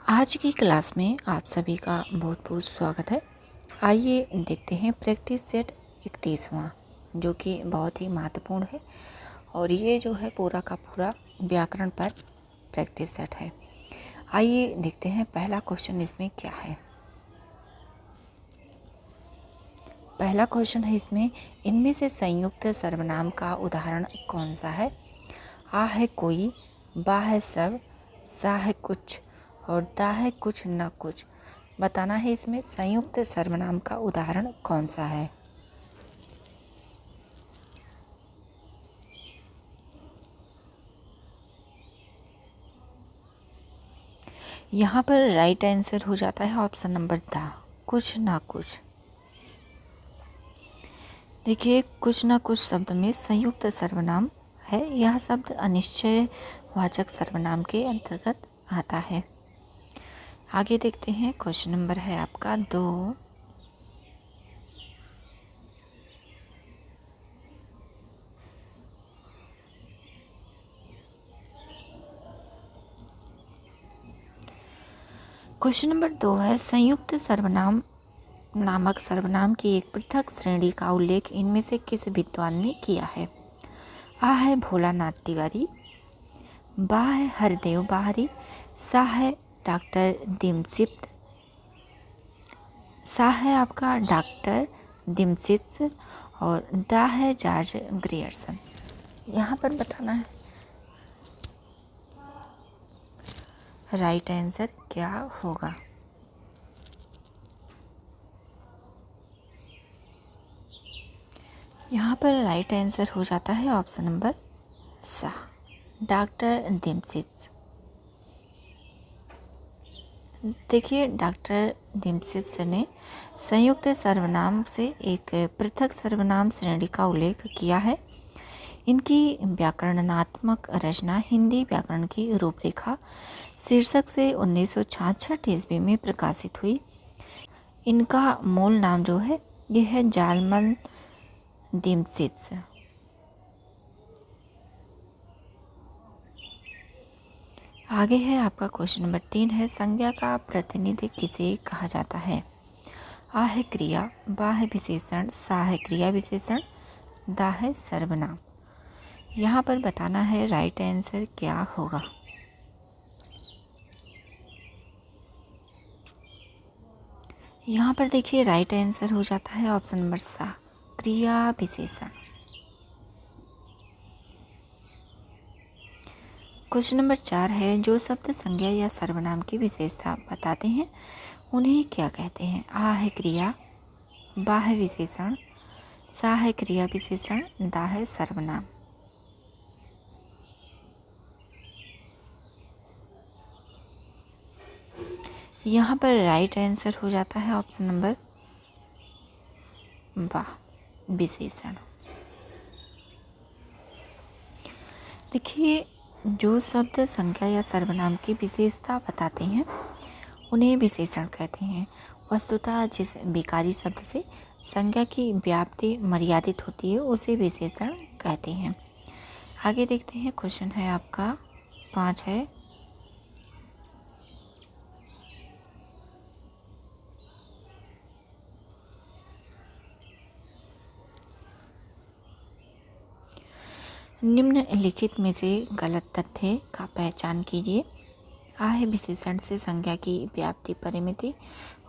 आज की क्लास में आप सभी का बहुत बहुत स्वागत है। आइए देखते हैं प्रैक्टिस सेट 31वां, जो कि बहुत ही महत्वपूर्ण है और ये जो है पूरा का पूरा व्याकरण पर प्रैक्टिस सेट है। आइए देखते हैं पहला क्वेश्चन इसमें क्या है। पहला क्वेश्चन है इसमें, इनमें से संयुक्त सर्वनाम का उदाहरण कौन सा है। आ है कोई, बा है सब, सा है कुछ और दा है कुछ न कुछ। बताना है इसमें संयुक्त सर्वनाम का उदाहरण कौन सा है। यहाँ पर राइट आंसर हो जाता है ऑप्शन नंबर दा, कुछ ना कुछ। देखिए, कुछ ना कुछ शब्द में संयुक्त सर्वनाम है। यह शब्द अनिश्चय वाचक सर्वनाम के अंतर्गत आता है। आगे देखते हैं, क्वेश्चन नंबर है आपका 2। क्वेश्चन नंबर 2 है, संयुक्त सर्वनाम नामक सर्वनाम की एक पृथक श्रेणी का उल्लेख इनमें से किस विद्वान ने किया है। आ है भोलानाथ तिवारी, बा है हरदेव बाहरी, सा है डॉक्टर दिमसित, सा है आपका डॉक्टर दिमसित और दा है जॉर्ज ग्रियर्सन। यहाँ पर बताना है राइट आंसर क्या होगा। यहाँ पर राइट आंसर हो जाता है ऑप्शन नंबर सा, डॉक्टर दिमसित। देखिए, डॉक्टर दिमसित ने संयुक्त सर्वनाम से एक पृथक सर्वनाम श्रेणी का उल्लेख किया है। इनकी व्याकरणात्मक रचना हिंदी व्याकरण की रूपरेखा शीर्षक से 1966 ईस्वी में प्रकाशित हुई। इनका मूल नाम जो है यह है जालमल दिमसित। आगे है आपका क्वेश्चन नंबर 3 है, संज्ञा का प्रतिनिधि किसे कहा जाता है। आ है क्रिया, बा है विशेषण, सा है क्रिया विशेषण, दा है सर्वनाम। यहाँ पर बताना है राइट आंसर क्या होगा। यहाँ पर देखिए राइट आंसर हो जाता है ऑप्शन नंबर सा, क्रिया विशेषण। क्वेश्चन नंबर 4 है, जो शब्द संज्ञा या सर्वनाम की विशेषता बताते हैं उन्हें क्या कहते हैं। आ है क्रिया, बा है विशेषण, सा है क्रिया विशेषण, दा है सर्वनाम। यहाँ पर राइट आंसर हो जाता है ऑप्शन नंबर बा, विशेषण। देखिए, जो शब्द संज्ञा या सर्वनाम की विशेषता बताते हैं उन्हें विशेषण कहते हैं। वस्तुतः जिस विकारी शब्द से संज्ञा की व्याप्ति मर्यादित होती है उसे विशेषण कहते हैं। आगे देखते हैं, क्वेश्चन है आपका 5 है, निम्नलिखित में से गलत तथ्य का पहचान कीजिए। आ है विशेषण से संज्ञा की व्याप्ति परिमिति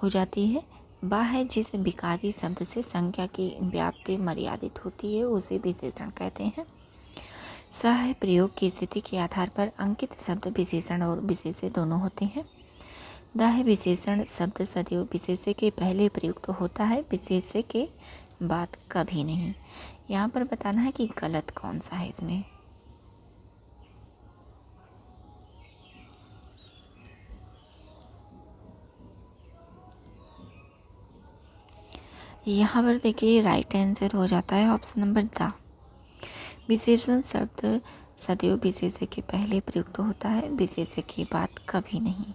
हो जाती है। बा है जिस विकारी शब्द से संज्ञा की व्याप्ति मर्यादित होती है उसे विशेषण कहते हैं। सा है प्रयोग की स्थिति के आधार पर अंकित शब्द विशेषण और विशेष्य दोनों होते हैं। दा है विशेषण शब्द सदैव विशेष्य के पहले प्रयुक्त होता है, विशेष्य के बाद कभी नहीं। यहाँ पर बताना है कि गलत कौन सा है इसमें। यहाँ पर देखिए राइट आंसर हो जाता है ऑप्शन नंबर दा, विशेषण शब्द सदैव विशेष्य के पहले प्रयुक्त होता है, विशेष्य के बाद कभी नहीं।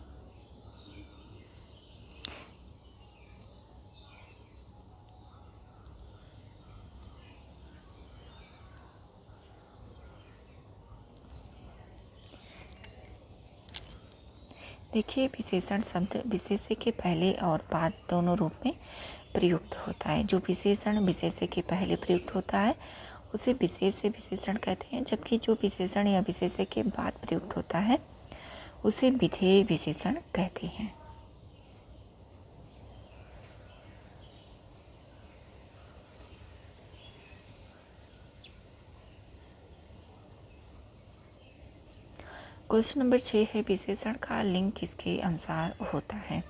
देखिए, विशेषण शब्द विशेष्य के पहले और बाद दोनों रूप में प्रयुक्त होता है। जो विशेषण विशेष्य के पहले प्रयुक्त होता है उसे विशेष्य विशेषण कहते हैं, जबकि जो विशेषण या विशेष्य के बाद प्रयुक्त होता है उसे विधेय विशेषण कहते हैं। क्वेश्चन नंबर 6 है, विशेषण का लिंग किसके अनुसार होता है?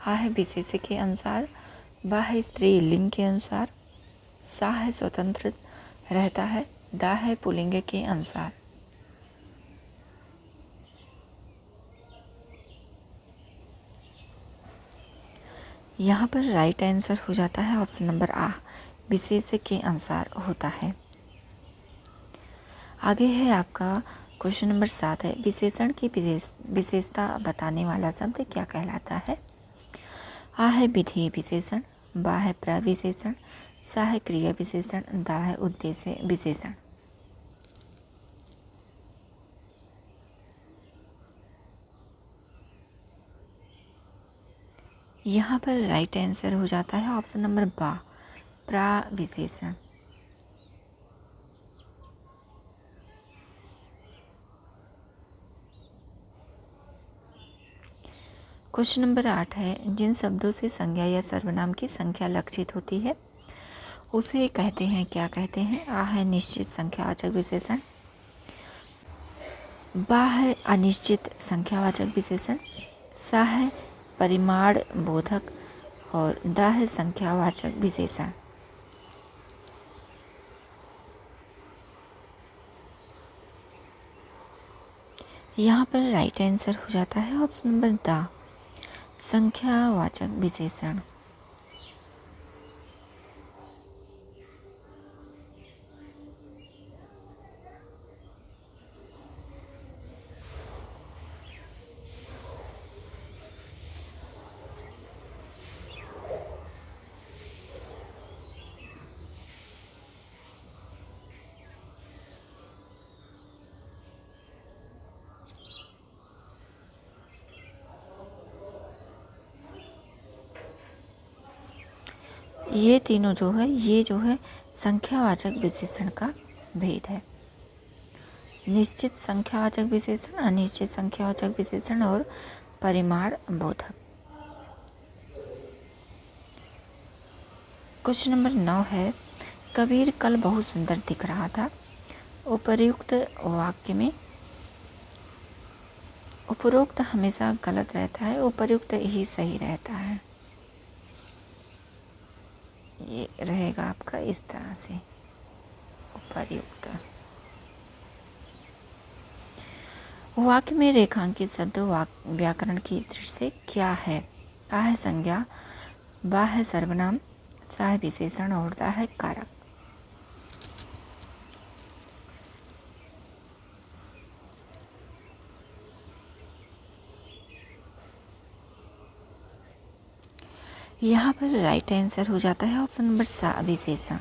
आ है विशेष्य के अनुसार, बा है स्त्री लिंग के अनुसार, सा है स्वतंत्र रहता है, दा है पुल्लिंग के अनुसार। यहाँ पर राइट आंसर हो जाता है ऑप्शन नंबर आ, विशेष्य के अनुसार होता है। आगे है आपका क्वेश्चन नंबर 7 है, विशेषण की विशेषता बताने वाला शब्द क्या कहलाता है? आ है विधेय विशेषण, बा है प्रविशेषण, सा है क्रिया विशेषण, दा है उद्देश्य विशेषण। यहाँ पर राइट आंसर हो जाता है ऑप्शन नंबर बा, प्रविशेषण। क्वेश्चन नंबर 8 है, जिन शब्दों से संज्ञा या सर्वनाम की संख्या लक्षित होती है उसे कहते हैं, क्या कहते हैं? आ है निश्चित संख्यावाचक विशेषण, बा है अनिश्चित संख्यावाचक विशेषण, सा है परिमाण बोधक और दा है संख्यावाचक विशेषण। यहाँ पर राइट आंसर हो जाता है ऑप्शन नंबर दा, संख्यावाचक विशेषण। ये तीनों जो है संख्यावाचक विशेषण का भेद है। निश्चित संख्यावाचक विशेषण, अनिश्चित संख्यावाचक विशेषण और परिमाण बोधक। क्वेश्चन नंबर 9 है, कबीर कल बहुत सुंदर दिख रहा था। उपरोक्त वाक्य में उपरोक्त हमेशा गलत रहता है, उपयुक्त ही सही रहता है। ये रहेगा आपका इस तरह से, उपर्युक्त। वाक्य में रेखांकित शब्द व्याकरण की दृष्टि से क्या है? आ है संज्ञा, बा है सर्वनाम, सा है विशेषण और दा है कारक। यहाँ पर राइट आंसर हो जाता है ऑप्शन नंबर सा, विशेषण।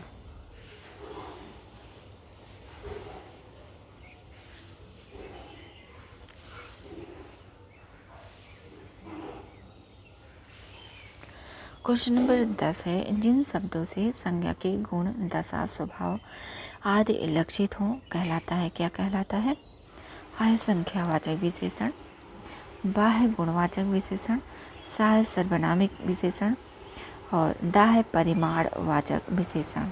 क्वेश्चन नंबर 10 है, जिन शब्दों से संज्ञा के गुण, दशा, स्वभाव आदि लक्षित हों कहलाता है, क्या कहलाता है? आ है संख्यावाचक विशेषण, बा है गुणवाचक विशेषण, सा है सर्वनामिक विशेषण और दा है परिमाणवाचक विशेषण।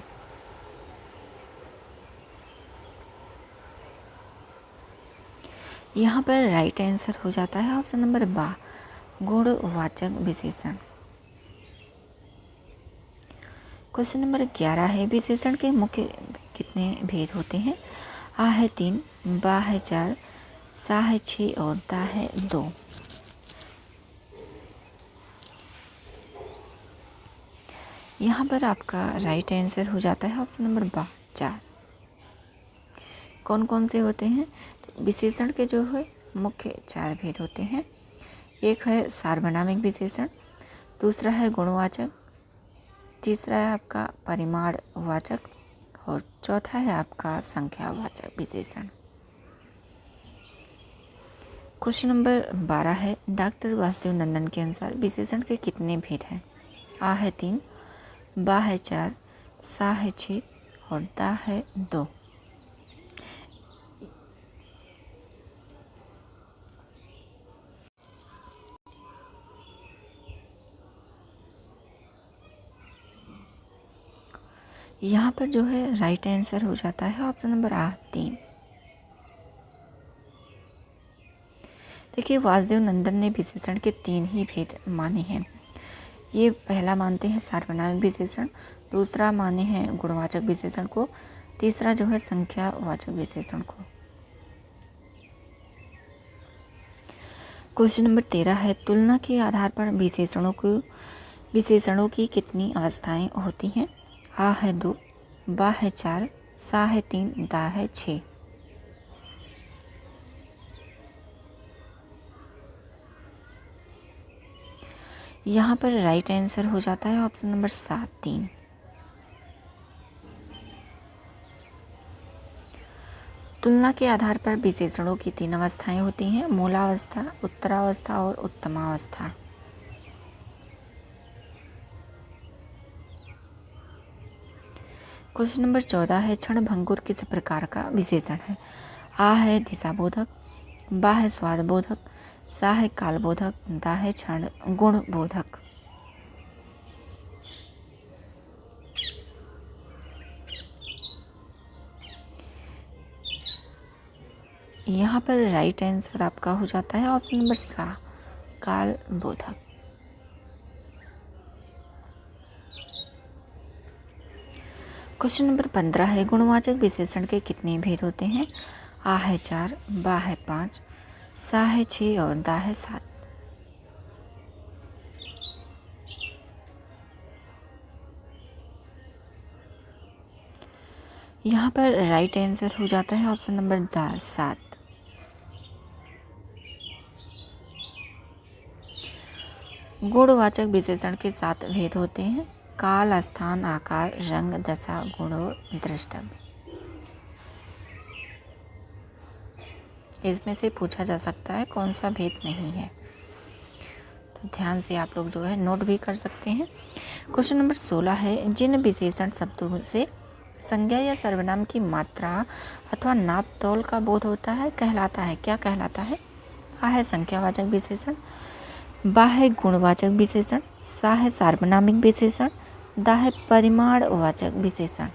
यहाँ पर राइट आंसर हो जाता है ऑप्शन नंबर बा, गुणवाचक विशेषण। क्वेश्चन नंबर 11 है, विशेषण के मुख्य कितने भेद होते हैं? आ है 3, बा है 4, सा है 6 और दा है 2। यहाँ पर आपका राइट आंसर हो जाता है ऑप्शन नंबर बा, 4। कौन कौन से होते हैं? तो विशेषण के जो है मुख्य 4 भेद होते हैं। एक है सार्वनामिक विशेषण, दूसरा है गुणवाचक, तीसरा है आपका परिमाणवाचक और चौथा है आपका संख्यावाचक विशेषण। क्वेश्चन नंबर 12 है, डॉक्टर वासुदेव नंदन के अनुसार विशेषण के कितने भेद हैं? आ है 3, बा है 4, सा है 6 और दा है 2। यहाँ पर जो है राइट आंसर हो जाता है ऑप्शन नंबर आ 3। देखिए, वासुदेव नंदन ने विशेषण के 3 ही भेद माने हैं। ये पहला मानते हैं सार्वनामिक विशेषण, दूसरा माने हैं गुणवाचक विशेषण को, तीसरा जो है संख्यावाचक विशेषण को। क्वेश्चन नंबर 13 है, तुलना के आधार पर विशेषणों की कितनी अवस्थाएं होती हैं? आ है 2, बा है 4, सा है 3, दा है 6। यहाँ पर राइट आंसर हो जाता है ऑप्शन नंबर 7 3। तुलना के आधार पर विशेषणों की 3 अवस्थाएं होती हैं, मूलावस्था, उत्तरावस्था और उत्तमावस्था। क्वेश्चन नंबर 14 है, क्षणभंगुर किस प्रकार का विशेषण है? आ है दिशाबोधक, बा है स्वादबोधक, सा है कालबोधक, दा है क्षण गुणबोधक। यहाँ पर राइट आंसर आपका हो जाता है ऑप्शन नंबर सा, कालबोधक। क्वेश्चन नंबर 15 है, गुणवाचक विशेषण के कितने भेद होते हैं? आ है 4, बा है 5, सा है 6 और दा है 7। यहाँ पर राइट आंसर हो जाता है ऑप्शन नंबर दा 7। गुणवाचक विशेषण के 7 भेद होते हैं, काल, स्थान, आकार, रंग, दशा, गुण और द्रष्टव्य। इसमें से पूछा जा सकता है कौन सा भेद नहीं है, तो ध्यान से आप लोग जो है नोट भी कर सकते हैं। क्वेश्चन नंबर 16 है, जिन विशेषण शब्दों से संज्ञा या सर्वनाम की मात्रा अथवा नाप तौल का बोध होता है कहलाता है, क्या कहलाता है? आ है संख्यावाचक विशेषण, बा है गुणवाचक विशेषण, सा है सार्वनामिक विशेषण, दा है परिमाणवाचक विशेषण।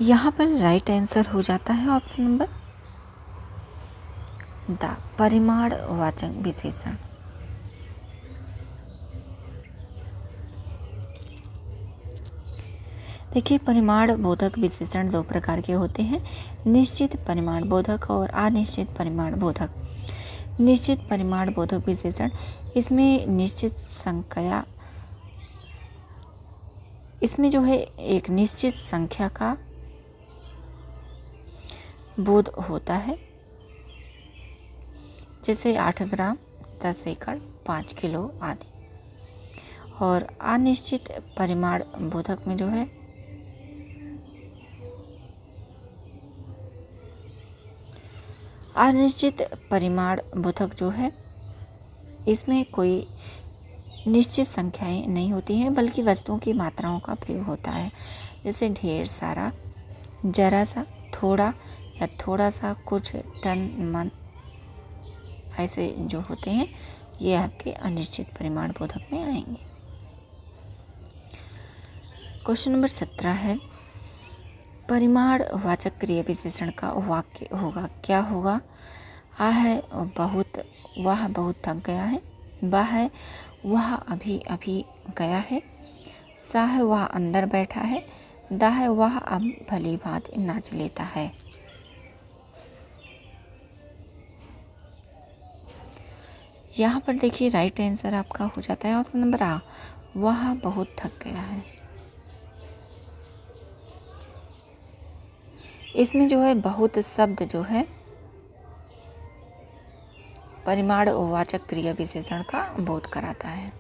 यहाँ पर राइट आंसर हो जाता है ऑप्शन नंबर दा, परिमाणवाचक विशेषण। देखिए, परिमाण बोधक विशेषण 2 प्रकार के होते हैं, निश्चित परिमाण बोधक और अनिश्चित परिमाण बोधक। निश्चित परिमाण बोधक विशेषण, इसमें निश्चित संख्या, इसमें जो है एक निश्चित संख्या का बोध होता है, जैसे 8 ग्राम, 10 एकड़, 5 किलो आदि। और अनिश्चित परिमाण बोधक में जो है अनिश्चित परिमाण बोधक जो है, इसमें कोई निश्चित संख्याएं नहीं होती हैं, बल्कि वस्तुओं की मात्राओं का प्रयोग होता है, जैसे ढेर सारा, जरा सा, थोड़ा या थोड़ा सा, कुछ, टन, मन, ऐसे जो होते हैं ये आपके अनिश्चित परिमाण बोधक में आएंगे। क्वेश्चन नंबर 17 है, परिमाणवाचक क्रिया विशेषण का वाक्य होगा, क्या होगा? आ है बहुत, वह बहुत थक गया है, बा है वह अभी अभी गया है, सा है वह अंदर बैठा है, दा है वह अब भली भांति नाच लेता है। यहाँ पर देखिए राइट आंसर आपका हो जाता है ऑप्शन नंबर आ, वह बहुत थक गया है। इसमें जो है बहुत शब्द जो है परिमाणवाचक क्रिया विशेषण का बोध कराता है।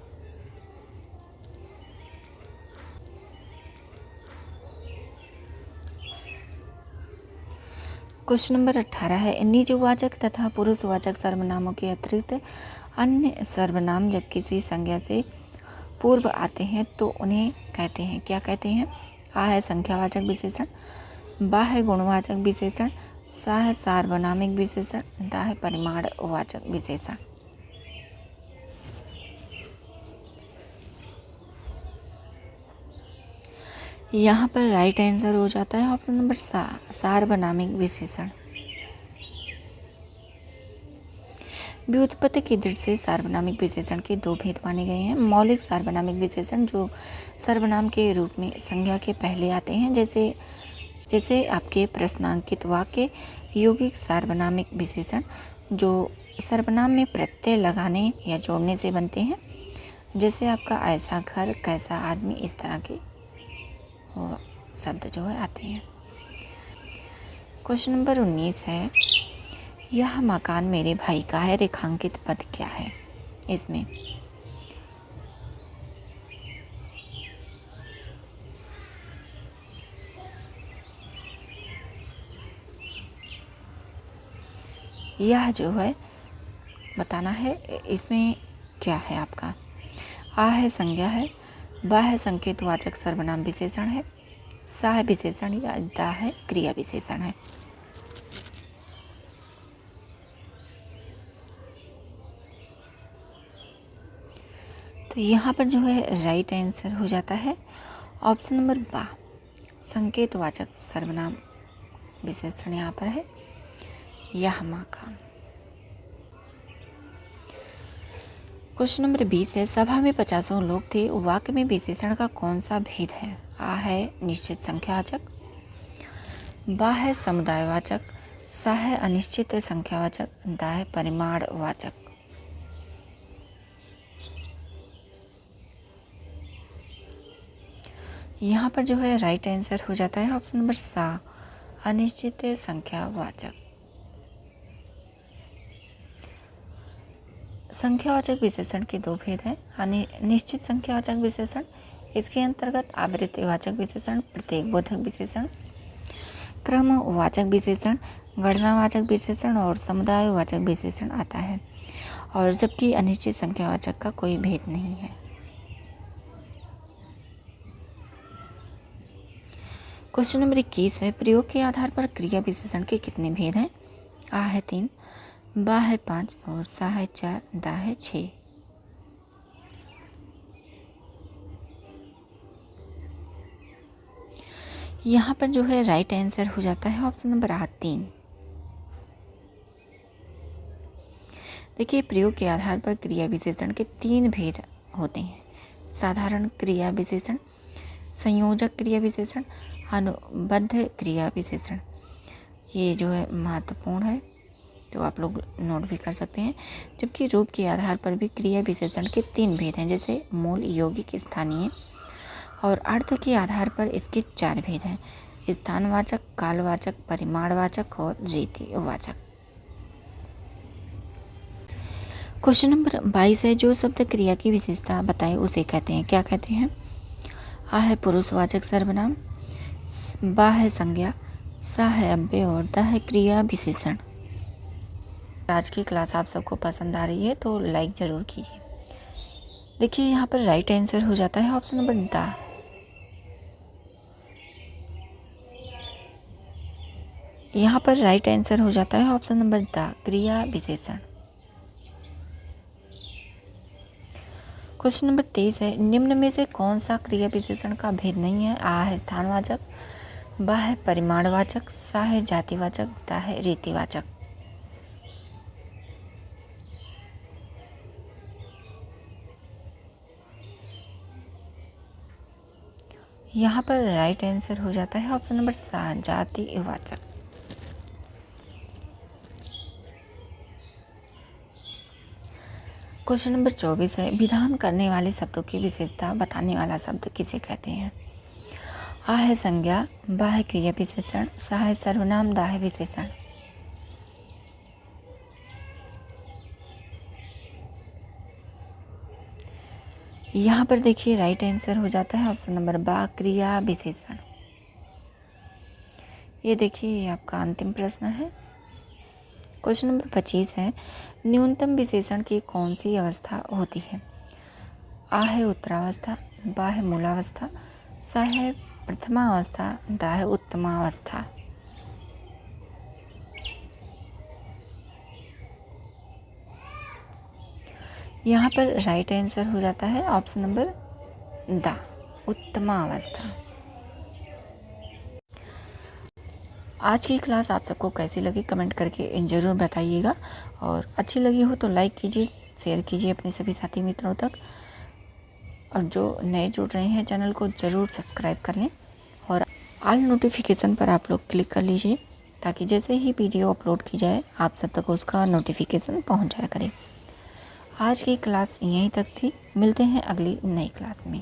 क्वेश्चन नंबर 18 है, निजवाचक तथा पुरुषवाचक सर्वनामों के अतिरिक्त अन्य सर्वनाम जब किसी संज्ञा से पूर्व आते हैं तो उन्हें कहते हैं, क्या कहते हैं? आ है संख्यावाचक विशेषण, बा है गुणवाचक विशेषण, सा है सार्वनामिक विशेषण, दा है परिमाणवाचक विशेषण। यहाँ पर राइट आंसर हो जाता है ऑप्शन नंबर सार्वनामिक विशेषण। व्युत्पत्ति की दृष्टि से सार्वनामिक विशेषण के दो भेद माने गए हैं। मौलिक सार्वनामिक विशेषण जो सर्वनाम के रूप में संज्ञा के पहले आते हैं, जैसे आपके प्रश्नांकित वाक्य। यौगिक सार्वनामिक विशेषण जो सर्वनाम में प्रत्यय लगाने या जोड़ने से बनते हैं, जैसे आपका ऐसा घर, कैसा आदमी, इस तरह के वो शब्द जो है आते हैं। क्वेश्चन नंबर 19 है, यह मकान मेरे भाई का है, रेखांकित पद क्या है इसमें? यह जो है बताना है, इसमें क्या है आपका? आ है संज्ञा है, बा है संकेतवाचक सर्वनाम विशेषण है, सा है विशेषण या दा है क्रिया विशेषण है। तो यहाँ पर जो है राइट आंसर हो जाता है ऑप्शन नंबर बा, संकेतवाचक सर्वनाम विशेषण यहाँ पर है यह मकान। क्वेश्चन नंबर 20 है, सभा में 50 लोग थे, वाक्य में विशेषण का कौन सा भेद है? आ है निश्चित संख्यावाचक, बा है समुदायवाचक, सा है अनिश्चित संख्यावाचक, दा है परिमाणवाचक। यहाँ पर जो है राइट आंसर हो जाता है ऑप्शन नंबर सा, अनिश्चित संख्यावाचक। संख्यावाचक विशेषण के दो भेद हैं। निश्चित संख्यावाचक विशेषण, इसके अंतर्गत आवृत्तिवाचक विशेषण, प्रत्येकबोधक विशेषण, क्रमवाचक विशेषण, गणनावाचक विशेषण और समुदायवाचक विशेषण आता है, और जबकि अनिश्चित संख्यावाचक का कोई भेद नहीं है। क्वेश्चन नंबर 21 है, प्रयोग के आधार पर क्रिया विशेषण के कितने भेद हैं? आ है 3, बा है 5 और सा है 4, दा है 6। यहाँ पर जो है राइट आंसर हो जाता है ऑप्शन नंबर 3। देखिए, प्रयोग के आधार पर क्रिया विशेषण के 3 भेद होते हैं। साधारण क्रिया विशेषण, संयोजक क्रिया विशेषण, अनुबद्ध क्रिया विशेषण। ये जो है महत्वपूर्ण है, तो आप लोग नोट भी कर सकते हैं। जबकि रूप के आधार पर भी क्रिया विशेषण के 3 भेद हैं, जैसे मूल, यौगिक, स्थानीय, और अर्थ के आधार पर इसके 4 भेद हैं, स्थानवाचक, कालवाचक, परिमाणवाचक और रीतिवाचक। क्वेश्चन नंबर 22 है, जो शब्द क्रिया की विशेषता बताए उसे कहते हैं, क्या कहते हैं? आ है पुरुषवाचक सर्वनाम, बा है संज्ञा, सा है अव्यय और दा है क्रिया विशेषण। आज की क्लास आप सबको पसंद आ रही है तो लाइक ज़रूर कीजिए। देखिए, यहाँ पर राइट आंसर हो जाता है ऑप्शन नंबर दा। यहाँ पर राइट आंसर हो जाता है ऑप्शन नंबर दा, क्रिया विशेषण। क्वेश्चन नंबर 23 है, निम्न में से कौन सा क्रिया विशेषण का भेद नहीं है? आ है स्थानवाचक, बा है परिमाणवाचक, सा है जातिवाचक, दा है रीतिवाचक। यहाँ पर राइट आंसर हो जाता है ऑप्शन नंबर सा, जातिवाचक। क्वेश्चन नंबर 24 है, विधान करने वाले शब्दों की विशेषता बताने वाला शब्द किसे कहते हैं? आ है संज्ञा, बा है क्रिया विशेषण, सा है सर्वनाम, दा है विशेषण। यहाँ पर देखिए राइट आंसर हो जाता है ऑप्शन नंबर बा, क्रिया विशेषण। ये देखिए, ये आपका अंतिम प्रश्न है। क्वेश्चन नंबर 25 है, न्यूनतम विशेषण की कौन सी अवस्था होती है? आ है उत्तरावस्था, बा है मूलावस्था, सा है प्रथमावस्था, दा है उत्तमावस्था। यहाँ पर राइट आंसर हो जाता है ऑप्शन नंबर दा, उत्तमावस्था। आज की क्लास आप सबको कैसी लगी कमेंट करके ज़रूर बताइएगा, और अच्छी लगी हो तो लाइक कीजिए, शेयर कीजिए अपने सभी साथी मित्रों तक, और जो नए जुड़ रहे हैं चैनल को ज़रूर सब्सक्राइब कर लें, और ऑल नोटिफिकेशन पर आप लोग क्लिक कर लीजिए ताकि जैसे ही वीडियो अपलोड की जाए आप सब तक उसका नोटिफिकेशन पहुंच जाया करे। आज की क्लास यहीं तक थी, मिलते हैं अगली नई क्लास में।